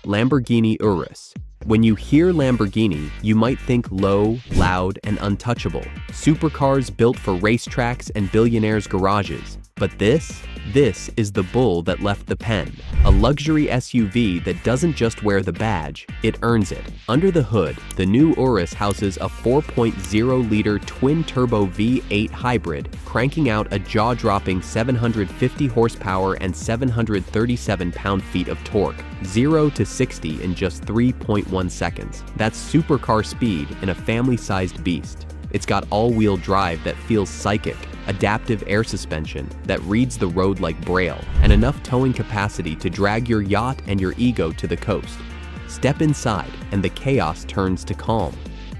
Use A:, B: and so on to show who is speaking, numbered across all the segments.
A: Lamborghini Urus. When you hear Lamborghini, you might think low, loud, and untouchable. Supercars built for racetracks and billionaires' garages. But this is the bull that left the pen. A luxury SUV that doesn't just wear the badge, it earns it. Under the hood, the new Urus houses a 4.0-liter twin-turbo V8 hybrid, cranking out a jaw-dropping 750 horsepower and 737 pound-feet of torque, 0 to 60 in just 3.1 seconds. That's supercar speed in a family-sized beast. It's got all-wheel drive that feels psychic, adaptive air suspension that reads the road like Braille, and enough towing capacity to drag your yacht and your ego to the coast. Step inside, and the chaos turns to calm.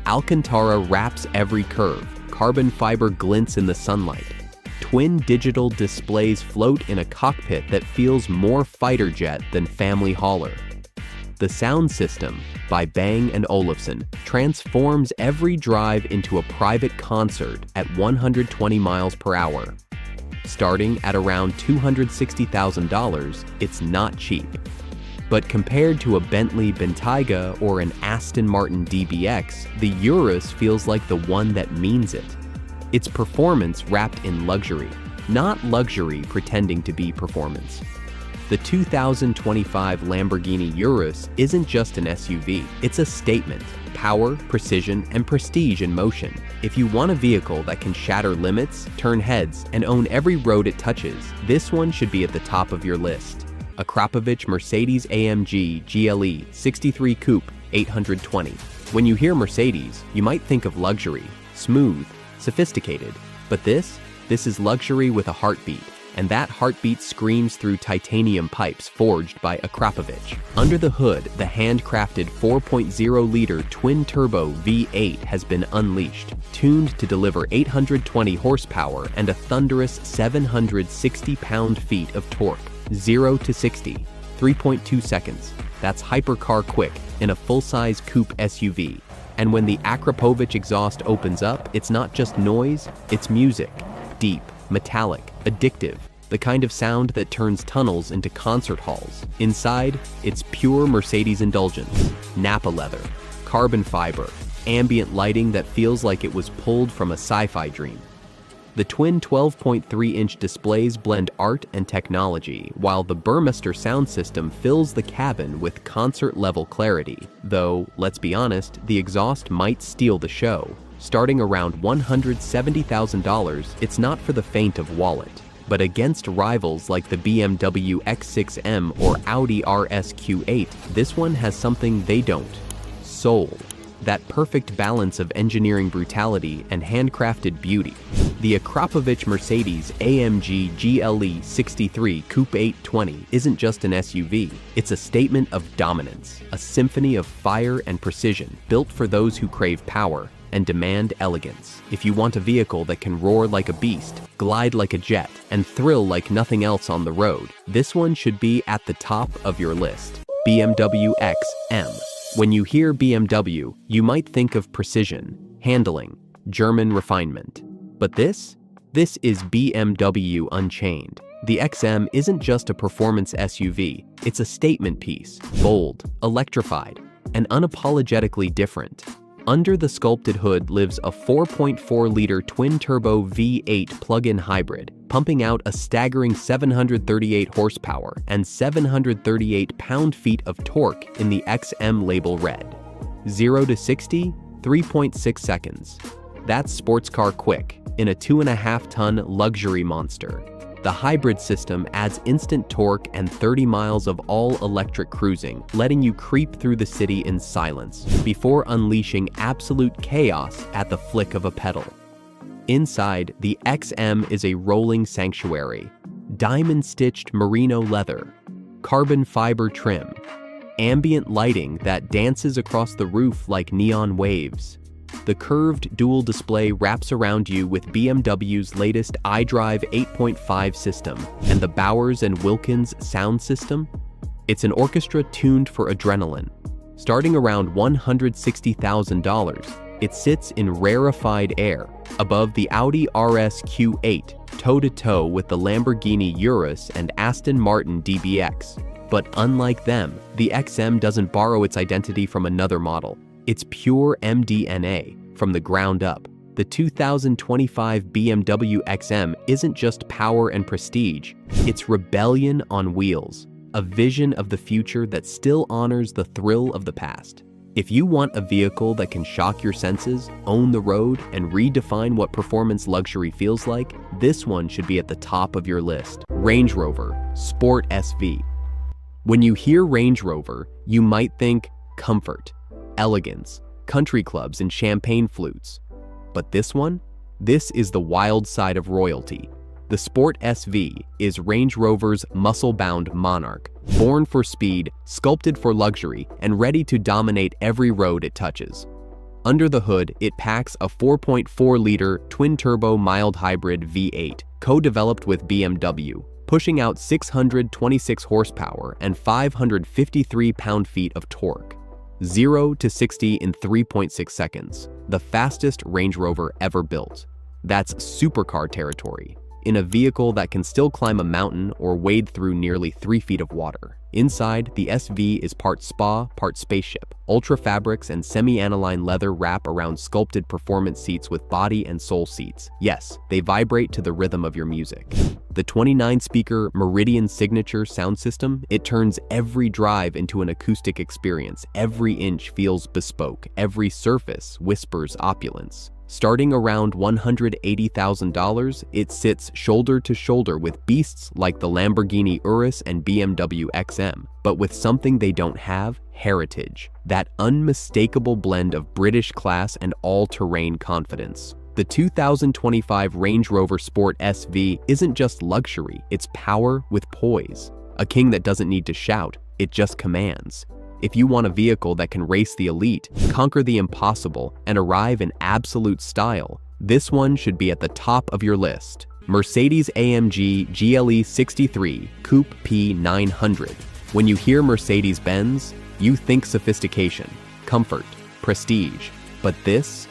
A: Alcantara wraps every curve, carbon fiber glints in the sunlight. Twin digital displays float in a cockpit that feels more fighter jet than family hauler. The sound system, by Bang & Olufsen, transforms every drive into a private concert at 120 miles per hour. Starting at around $260,000, it's not cheap. But compared to a Bentley Bentayga or an Aston Martin DBX, the Urus feels like the one that means it. It's performance wrapped in luxury, not luxury pretending to be performance. The 2025 Lamborghini Urus isn't just an SUV, it's a statement. Power, precision, and prestige in motion. If you want a vehicle that can shatter limits, turn heads, and own every road it touches, this one should be at the top of your list. Akrapovic Mercedes-AMG GLE 63 Coupe 820. When you hear Mercedes, you might think of luxury, smooth, sophisticated. But this is luxury with a heartbeat. And that heartbeat screams through titanium pipes forged by Akrapovic. Under the hood, the handcrafted 4.0-liter twin-turbo V8 has been unleashed, tuned to deliver 820 horsepower and a thunderous 760 pound-feet of torque, 0 to 60, 3.2 seconds. That's hypercar quick in a full-size coupe SUV. And when the Akrapovic exhaust opens up, it's not just noise, it's music. Deep, metallic, addictive, the kind of sound that turns tunnels into concert halls. Inside, it's pure Mercedes indulgence. Nappa leather, carbon fiber, ambient lighting that feels like it was pulled from a sci-fi dream. The twin 12.3-inch displays blend art and technology, while the Burmester sound system fills the cabin with concert-level clarity. Though, let's be honest, the exhaust might steal the show. Starting around $170,000, it's not for the faint of wallet. But against rivals like the BMW X6M or Audi RS-Q8, this one has something they don't: soul. That perfect balance of engineering brutality and handcrafted beauty. The Akrapovic Mercedes-AMG GLE 63 Coupe 820 isn't just an SUV, it's a statement of dominance, a symphony of fire and precision, built for those who crave power and demand elegance. If you want a vehicle that can roar like a beast, glide like a jet, and thrill like nothing else on the road, this one should be at the top of your list. BMW X-M. When you hear BMW, you might think of precision, handling, German refinement. But this is BMW Unchained. The XM isn't just a performance SUV, it's a statement piece, bold, electrified, and unapologetically different. Under the sculpted hood lives a 4.4-liter twin-turbo V8 plug-in hybrid, pumping out a staggering 738 horsepower and 738 pound-feet of torque in the XM label red. 0 to 60, 3.6 seconds. That's sports car quick in a 2.5-ton luxury monster. The hybrid system adds instant torque and 30 miles of all-electric cruising, letting you creep through the city in silence, before unleashing absolute chaos at the flick of a pedal. Inside, the XM is a rolling sanctuary. Diamond-stitched merino leather, carbon fiber trim, ambient lighting that dances across the roof like neon waves. The curved dual display wraps around you with BMW's latest iDrive 8.5 system and the Bowers & Wilkins sound system. It's an orchestra tuned for adrenaline. Starting around $160,000, it sits in rarefied air above the Audi RS Q8, toe-to-toe with the Lamborghini Urus and Aston Martin DBX. But unlike them, the XM doesn't borrow its identity from another model. It's pure MDNA, from the ground up. The 2025 BMW XM isn't just power and prestige, it's rebellion on wheels, a vision of the future that still honors the thrill of the past. If you want a vehicle that can shock your senses, own the road, and redefine what performance luxury feels like, this one should be at the top of your list. Range Rover Sport SV. When you hear Range Rover, you might think comfort, elegance, country clubs, and champagne flutes. But this one? This is the wild side of royalty. The Sport SV is Range Rover's muscle-bound monarch, born for speed, sculpted for luxury, and ready to dominate every road it touches. Under the hood, it packs a 4.4-liter twin-turbo mild hybrid V8, co-developed with BMW, pushing out 626 horsepower and 553 pound-feet of torque. 0 to 60 in 3.6 seconds, the fastest Range Rover ever built. That's supercar territory, in a vehicle that can still climb a mountain or wade through nearly 3 feet of water. Inside, the SV is part spa, part spaceship. Ultra fabrics and semi-aniline leather wrap around sculpted performance seats with body and soul seats. Yes, they vibrate to the rhythm of your music. The 29-speaker Meridian Signature sound system, it turns every drive into an acoustic experience. Every inch feels bespoke. Every surface whispers opulence. Starting around $180,000, it sits shoulder to shoulder with beasts like the Lamborghini Urus and BMW XM, but with something they don't have: heritage. That unmistakable blend of British class and all-terrain confidence. The 2025 Range Rover Sport SV isn't just luxury, it's power with poise. A king that doesn't need to shout, it just commands. If you want a vehicle that can race the elite, conquer the impossible, and arrive in absolute style, this one should be at the top of your list. Mercedes-AMG GLE 63 Coupe P900. When you hear Mercedes-Benz, you think sophistication, comfort, prestige. But this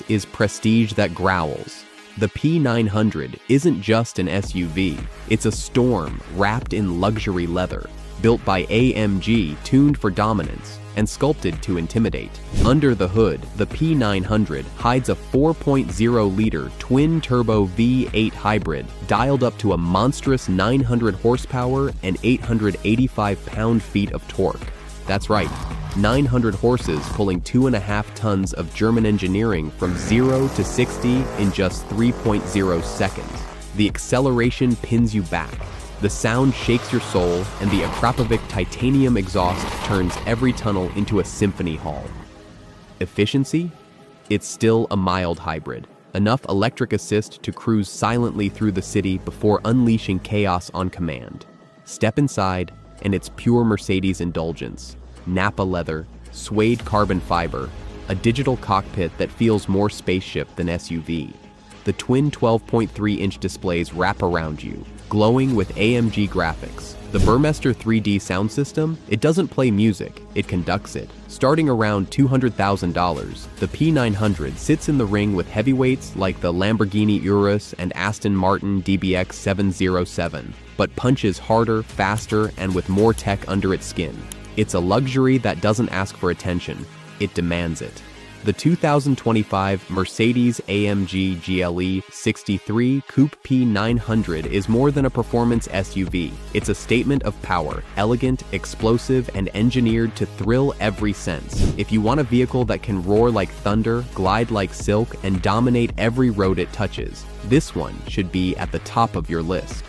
A: is prestige that growls. The P900 isn't just an SUV, it's a storm wrapped in luxury leather. Built by AMG, tuned for dominance, and sculpted to intimidate. Under the hood, the P900 hides a 4.0-liter twin-turbo V8 hybrid, dialed up to a monstrous 900 horsepower and 885 pound-feet of torque. That's right, 900 horses pulling 2.5 tons of German engineering from 0 to 60 in just 3.0 seconds. The acceleration pins you back. The sound shakes your soul, and the Akrapovic titanium exhaust turns every tunnel into a symphony hall. Efficiency? It's still a mild hybrid. Enough electric assist to cruise silently through the city before unleashing chaos on command. Step inside, and it's pure Mercedes indulgence. Nappa leather, suede carbon fiber, a digital cockpit that feels more spaceship than SUV. The twin 12.3-inch displays wrap around you, glowing with AMG graphics. The Burmester 3D sound system, it doesn't play music, it conducts it. Starting around $200,000, the P900 sits in the ring with heavyweights like the Lamborghini Urus and Aston Martin DBX 707, but punches harder, faster, and with more tech under its skin. It's a luxury that doesn't ask for attention, it demands it. The 2025 Mercedes-AMG GLE 63 Coupe P900 is more than a performance SUV. It's a statement of power, elegant, explosive, and engineered to thrill every sense. If you want a vehicle that can roar like thunder, glide like silk, and dominate every road it touches, this one should be at the top of your list.